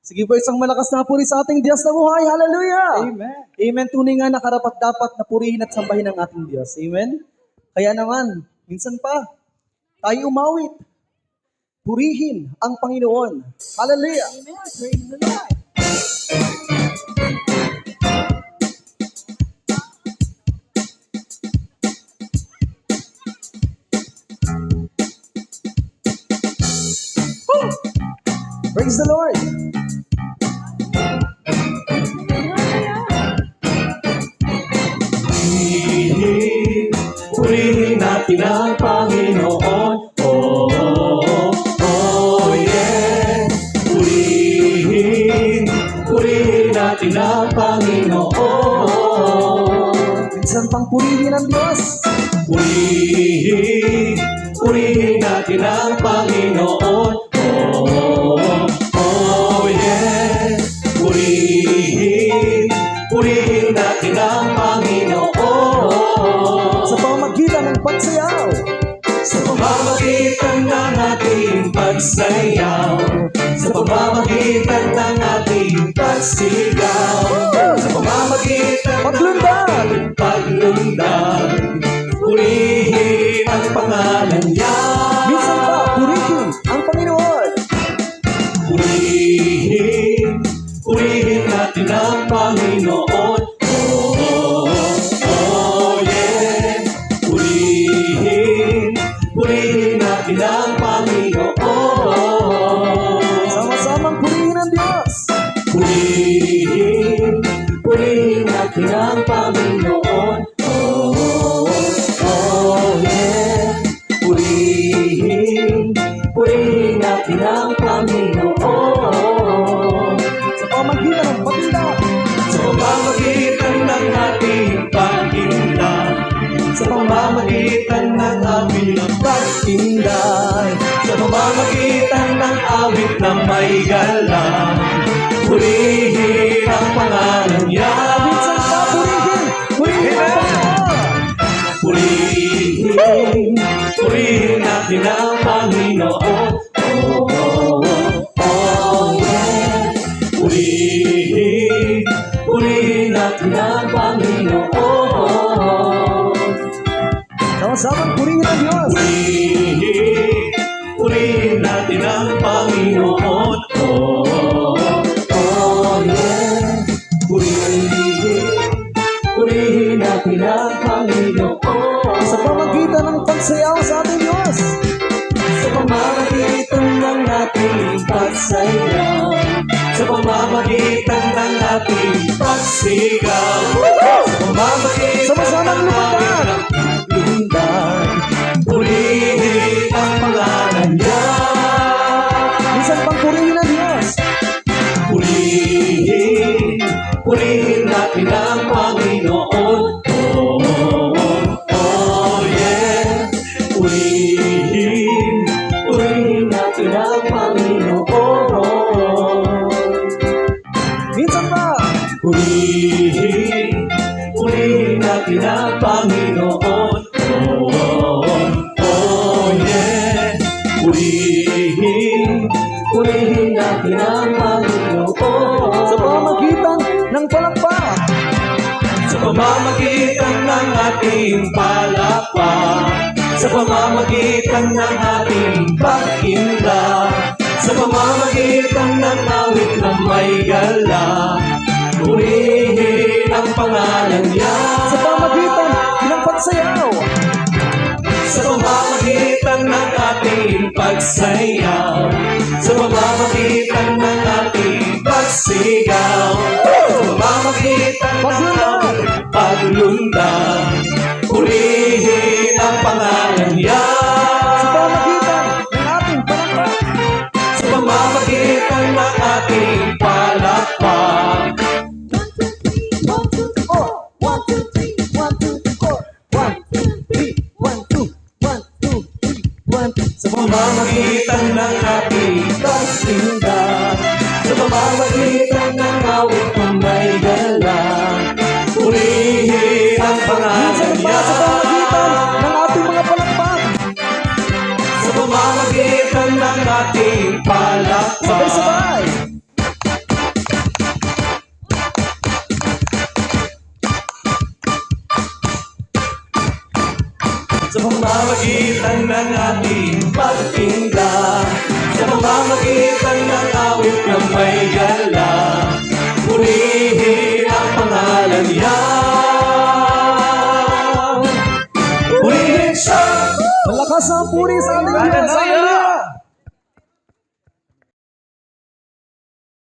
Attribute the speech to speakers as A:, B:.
A: Sige po, isang malakas na puri sa ating Diyos na buhay. Hallelujah!
B: Amen.
A: Amen. Tunay nga na karapat-dapat na purihin at sambahin ang ating Diyos. Amen? Kaya naman, minsan pa, tayo umawit. Purihin ang Panginoon. Hallelujah!
B: Amen. Praise the Lord.
A: Praise the Lord!
C: Purihin natin ang Panginoon. Oh, oh, oh, yeah. Purihin natin ang Panginoon.
A: Minsan pang purihin ang Diyos.
C: Purihin natin ang Panginoon. Oh, oh, yeah. Purihin natin ang Panginoon.
A: Sa pamamagitan ng pagsayaw.
C: Sa pamamagitan ng ating pagsayaw, sa pamamagitan ng ating pagsigaw, sa pamamagitan
A: Paglundag!
C: ng paglundag, purihin ang pangalan niya.
A: Minsan pa, purihin ang Panginoon.
C: Purihin natin ang Panginoon. Oh, oh, oh, yeah. Purihin natin ang Panginoon.
A: Sama-samang purihin ang Diyos.
C: Purihin natin ang Panginoon. Oh, oh, oh, yeah. Purihin natin ang Panginoon.
A: Sa pamamagitan ng pagtinda.
C: Sa pamamagitan ng ating pagtinda, sa pamamagitan ng aming pagtinda, sa pamamagitan ng awit na may galang, purihin ang pangalan niya.
A: Minsan pa, purihin. Purihin ang Panginoon.
C: Purihin natin ang Panginoon. Oh, oh, oh, yeah. Purihin natin ang Panginoon.
A: Sama-samang purihin ang Diyos.
C: Purihin natin ang Panginoon. Oh, oh, yeah. Purihin natin ang Panginoon.
A: Sa pamamagitan ng pagsayaw sa ating Diyos.
C: Sa pamamagitan ng ating pagsayaw, sa pamamagitan ng ating pagsigaw, sa pamamagitan
A: Sama-samang
C: ng aming lundag, purihin ang pangalan niya.
A: Minsan pang purihin ang Diyos.
C: Purihin natin ang Panginoon. Oh, oh, yeah. Purihin natin ang Panginoon.
A: Minsan pa,
C: Purihin natin ang Panginoon. Oh, oh, yeah. Purihin natin ang Panginoon.
A: sa pamamagitan ng palakpak.
C: Sa pamamagitan ng ating palakpak, sa pamamagitan ng ating pagtinda, sa pamamagitan ng awit na may galang, purihin ang pangalan niya.
A: Sa pamamagitan ng pagsayaw.
C: Sa pamamagitan ng ating pagsayaw, sa pamamagitan ng ating pagsigaw, sa pamamagitan ng ating paglundag, purihin ang pangalan niya.
A: Sa pamamagitan ng ating palakpak.
C: Sa pamamagitan ng ating palakpak,
A: 1, 2, 3, 1, 2, 3, 4. 1, 2, 3, 1, 2, 1, 2, 3, 1, 2.
C: sa pamamagitan ng ating pagtinda, sa pamamagitan ng ating pagtinda, sa pamamagitan ng awit na may galang, purihin ang pangalan niya. Purihin siya!
A: Malakas ang puri sa ating Diyos.
C: Hallelujah!